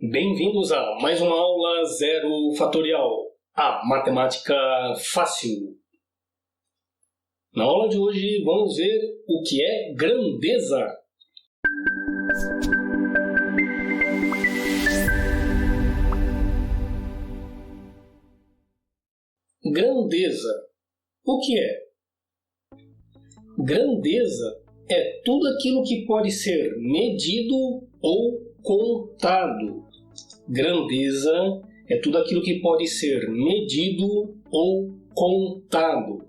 Bem-vindos a mais uma aula Zero Fatorial, a matemática fácil. Na aula de hoje vamos ver o que é grandeza. Grandeza. O que é? Grandeza é tudo aquilo que pode ser medido ou contado. Grandeza é tudo aquilo que pode ser medido ou contado.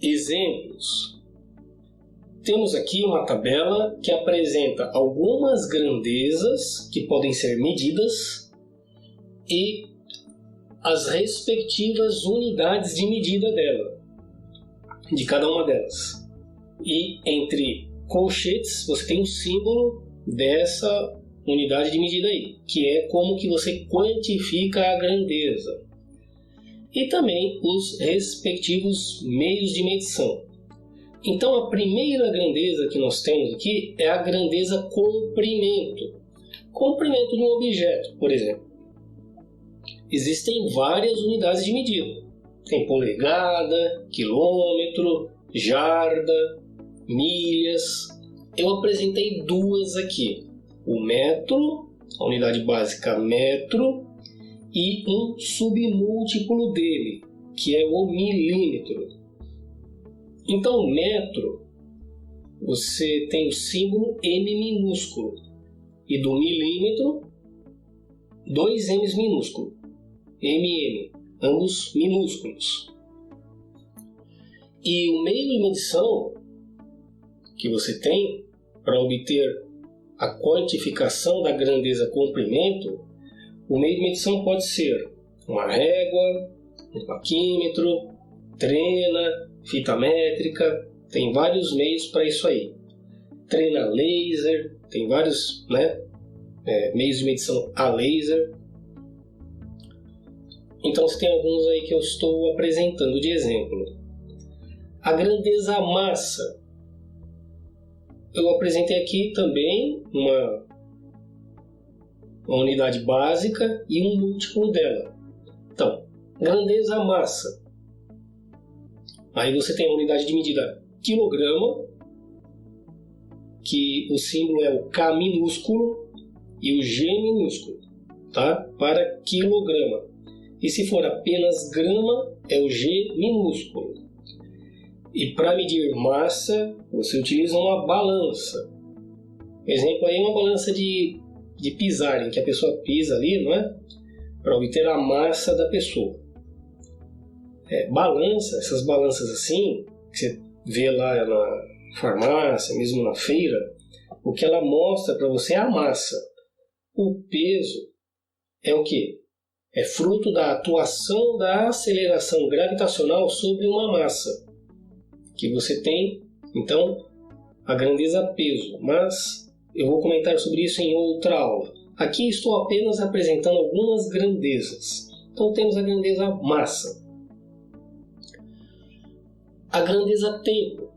Exemplos. Temos aqui uma tabela que apresenta algumas grandezas que podem ser medidas e as respectivas unidades de medida dela, de cada uma delas. E entre colchetes você tem um símbolo dessa unidade de medida aí, que é como que você quantifica a grandeza. E também os respectivos meios de medição. Então a primeira grandeza que nós temos aqui é a grandeza comprimento. Comprimento de um objeto, por exemplo. Existem várias unidades de medida. Tem polegada, quilômetro, jarda, milhas. Eu apresentei duas aqui. O metro, a unidade básica metro, e um submúltiplo dele, que é o milímetro. Então, o metro, você tem o símbolo M minúsculo. E do milímetro, dois M's minúsculos. MM, ambos minúsculos. E o meio de medição que você tem para obter a quantificação da grandeza comprimento, o meio de medição pode ser uma régua, um paquímetro, trena, fita métrica, tem vários meios para isso aí. Trena laser, tem vários meios de medição a laser. Então você tem alguns aí que eu estou apresentando de exemplo. A grandeza massa. Eu apresentei aqui também uma unidade básica e um múltiplo dela. Então, grandeza massa. Aí você tem a unidade de medida quilograma, que o símbolo é o K minúsculo e o G minúsculo, tá? Para quilograma. E se for apenas grama, é o G minúsculo. E para medir massa, você utiliza uma balança. Exemplo aí, uma balança de pisar, em que a pessoa pisa ali, não é? Para obter a massa da pessoa. Balança, essas balanças assim, que você vê lá na farmácia, mesmo na feira, o que ela mostra para você é a massa. O peso é o quê? É fruto da atuação da aceleração gravitacional sobre uma massa. Que você tem, então, a grandeza peso. Mas eu vou comentar sobre isso em outra aula. Aqui estou apenas apresentando algumas grandezas. Então temos a grandeza massa. A grandeza tempo.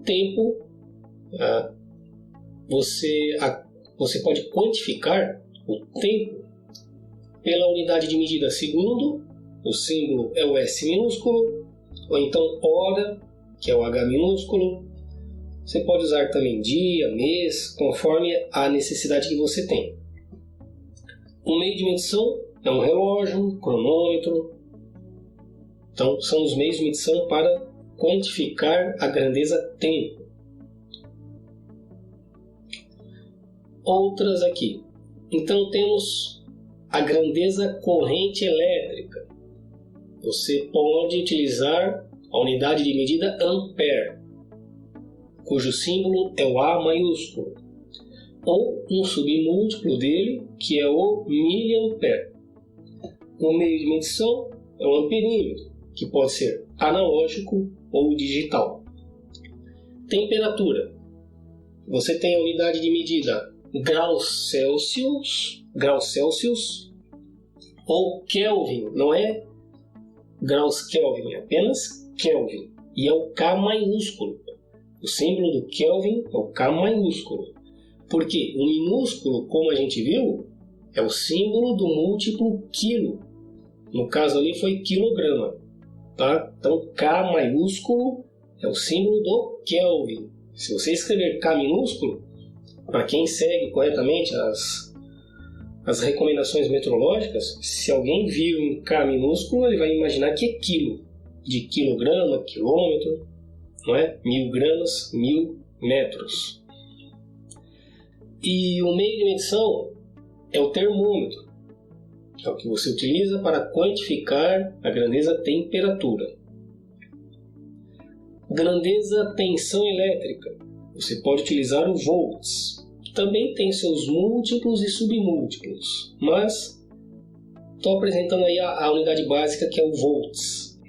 Tempo, você pode quantificar o tempo pela unidade de medida segundo, o símbolo é o S minúsculo, ou então hora, que é o H minúsculo. Você pode usar também dia, mês, conforme a necessidade que você tem. O meio de medição é um relógio, um cronômetro. Então, são os meios de medição para quantificar a grandeza tempo. Outras aqui. Então, temos a grandeza corrente elétrica. Você pode utilizar a unidade de medida ampere, cujo símbolo é o A maiúsculo, ou um submúltiplo dele, que é o miliampere. O meio de medição é o amperímetro, que pode ser analógico ou digital. Temperatura. Você tem a unidade de medida graus Celsius ou Kelvin, não é graus Kelvin, é apenas Kelvin, e é o K maiúsculo. O símbolo do Kelvin é o K maiúsculo. Porque o minúsculo, como a gente viu, é o símbolo do múltiplo quilo. No caso ali foi quilograma. Tá? Então K maiúsculo é o símbolo do Kelvin. Se você escrever K minúsculo, para quem segue corretamente as recomendações metrológicas, se alguém vir um K minúsculo, ele vai imaginar que é quilo, de quilograma, quilômetro, não é? 1000 gramas, 1000 metros. E o meio de medição é o termômetro, é o que você utiliza para quantificar a grandeza temperatura. Grandeza tensão elétrica, você pode utilizar o volts. Também tem seus múltiplos e submúltiplos, mas estou apresentando aí a unidade básica, que é o volts.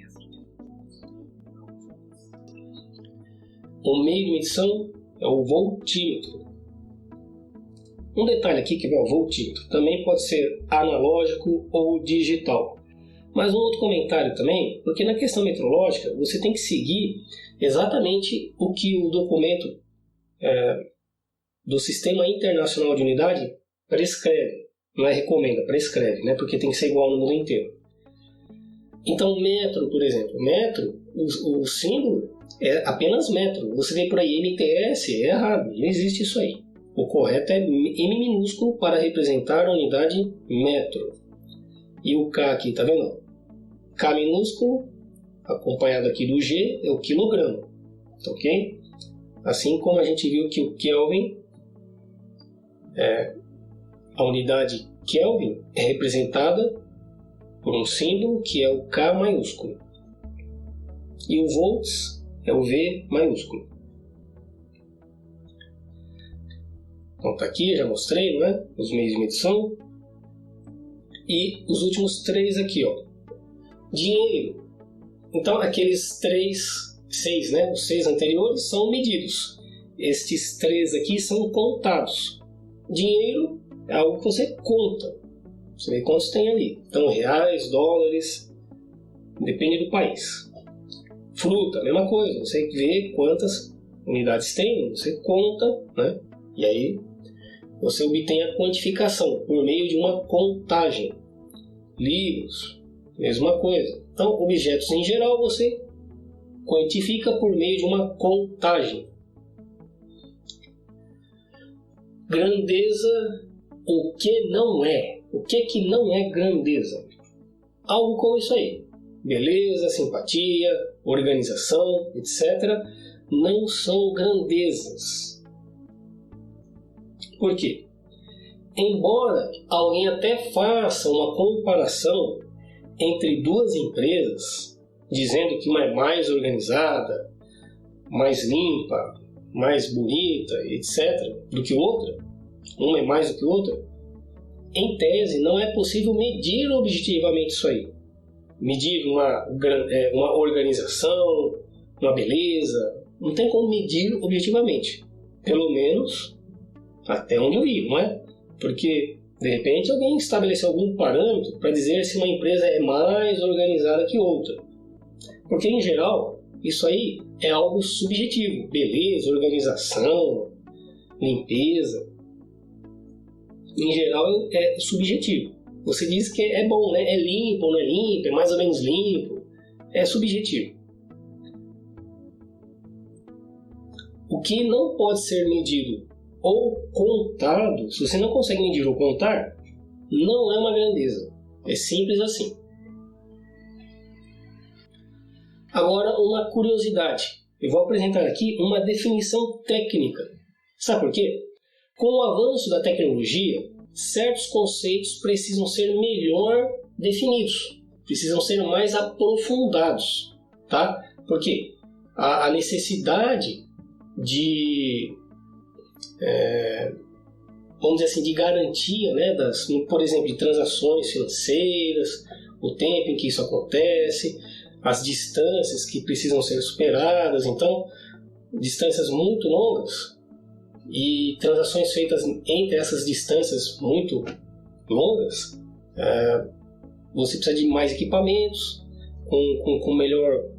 O meio de medição é o voltímetro. Um detalhe aqui que é o voltímetro, também pode ser analógico ou digital. Mas um outro comentário também, porque na questão metrológica você tem que seguir exatamente o que o documento do Sistema Internacional de Unidade prescreve. Não é recomenda, prescreve, né? Porque tem que ser igual no mundo inteiro. Então metro, por exemplo, metro, o símbolo é apenas metro. Você vê por aí MTS, é errado, não existe isso aí. O correto é M minúsculo para representar a unidade metro. E o K aqui, tá vendo? K minúsculo, acompanhado aqui do G, é o quilograma. Ok? Assim como a gente viu que o Kelvin, a unidade Kelvin é representada por um símbolo que é o K maiúsculo. E o volts é o V maiúsculo. Então tá aqui, já mostrei, não é? Os meios de medição. E os últimos três aqui, ó. Dinheiro. Então aqueles seis, né? Os 6 anteriores são medidos. Estes 3 aqui são contados. Dinheiro é algo que você conta. Você vê quantos tem ali. Então reais, dólares, depende do país. Fruta, mesma coisa. Você vê quantas unidades tem, você conta, né? E aí você obtém a quantificação por meio de uma contagem. Livros, mesma coisa. Então, objetos em geral você quantifica por meio de uma contagem. Grandeza, o que não é? O que não é grandeza? Algo como isso aí. Beleza, simpatia, organização, etc. não são grandezas. Por quê? Embora alguém até faça uma comparação entre duas empresas, dizendo que uma é mais organizada, mais limpa, mais bonita, etc., do que outra, uma é mais do que outra, em tese não é possível medir objetivamente isso aí. Medir uma organização, uma beleza, não tem como medir objetivamente. Pelo menos até onde eu vi, não é? Porque, de repente, alguém estabeleceu algum parâmetro para dizer se uma empresa é mais organizada que outra. Porque, em geral, isso aí é algo subjetivo. Beleza, organização, limpeza. Em geral, é subjetivo. Você diz que é bom, né? É limpo ou não é limpo, é mais ou menos limpo. É subjetivo. O que não pode ser medido ou contado, se você não consegue medir ou contar, não é uma grandeza. É simples assim. Agora, uma curiosidade. Eu vou apresentar aqui uma definição técnica. Sabe por quê? Com o avanço da tecnologia, certos conceitos precisam ser melhor definidos, precisam ser mais aprofundados, tá? Porque a necessidade de, vamos dizer assim, de garantia, né, por exemplo, de transações financeiras, o tempo em que isso acontece, as distâncias que precisam ser superadas, então, distâncias muito longas e transações feitas entre essas distâncias muito longas, você precisa de mais equipamentos, com melhor,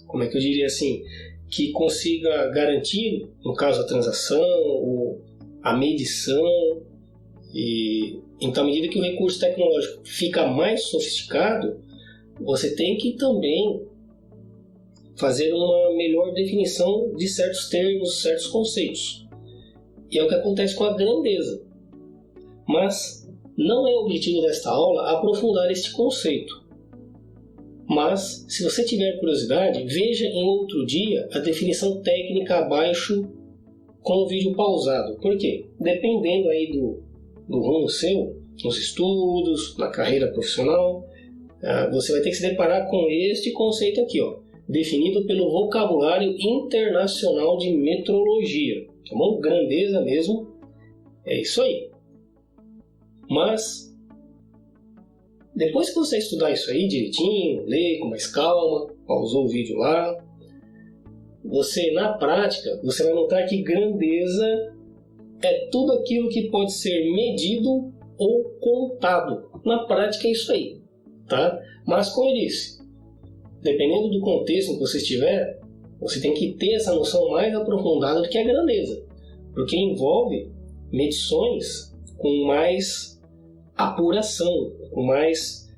como é que eu diria assim, que consiga garantir, no caso a transação, a medição. E então, à medida que o recurso tecnológico fica mais sofisticado, você tem que também fazer uma melhor definição de certos termos, certos conceitos. E é o que acontece com a grandeza. Mas não é o objetivo desta aula aprofundar este conceito. Mas, se você tiver curiosidade, veja em outro dia a definição técnica abaixo com o vídeo pausado. Por quê? Dependendo aí do rumo seu, nos estudos, na carreira profissional, você vai ter que se deparar com este conceito aqui, ó, definido pelo Vocabulário Internacional de Metrologia. Tá bom? Grandeza mesmo, é isso aí. Mas, depois que você estudar isso aí direitinho, ler com mais calma, pausou o vídeo lá, você, na prática, você vai notar que grandeza é tudo aquilo que pode ser medido ou contado. Na prática é isso aí, tá? Mas, como eu disse, dependendo do contexto em que você estiver, você tem que ter essa noção mais aprofundada do que a grandeza, porque envolve medições com mais apuração, com mais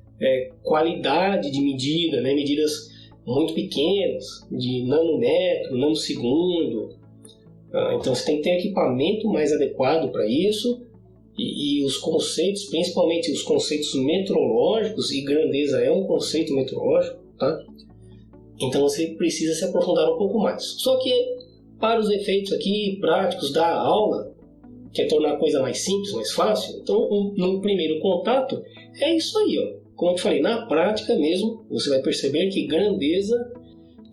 qualidade de medida, né? Medidas muito pequenas, de nanômetro, nanosegundo. Então você tem que ter equipamento mais adequado para isso, e os conceitos, principalmente os conceitos metrológicos, e grandeza é um conceito metrológico, tá? Então você precisa se aprofundar um pouco mais. Só que para os efeitos aqui práticos da aula, que é tornar a coisa mais simples, mais fácil, então no primeiro contato é isso aí, ó. Como eu te falei, na prática mesmo, você vai perceber que grandeza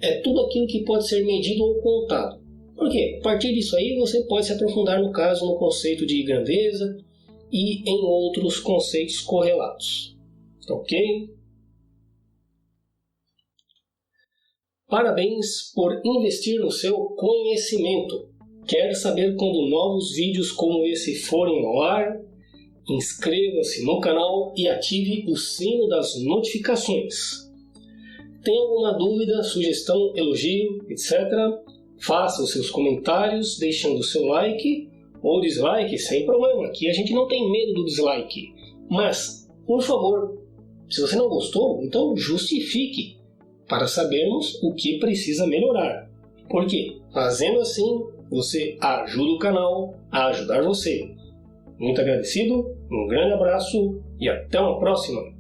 é tudo aquilo que pode ser medido ou contado. Por quê? A partir disso aí você pode se aprofundar no caso no conceito de grandeza e em outros conceitos correlatos. Ok? Parabéns por investir no seu conhecimento. Quer saber quando novos vídeos como esse forem ao ar? Inscreva-se no canal e ative o sino das notificações. Tem alguma dúvida, sugestão, elogio, etc.? Faça os seus comentários, deixando o seu like ou dislike, sem problema. Aqui a gente não tem medo do dislike. Mas, por favor, se você não gostou, então justifique para sabermos o que precisa melhorar. Porque, fazendo assim, você ajuda o canal a ajudar você. Muito agradecido, um grande abraço e até uma próxima!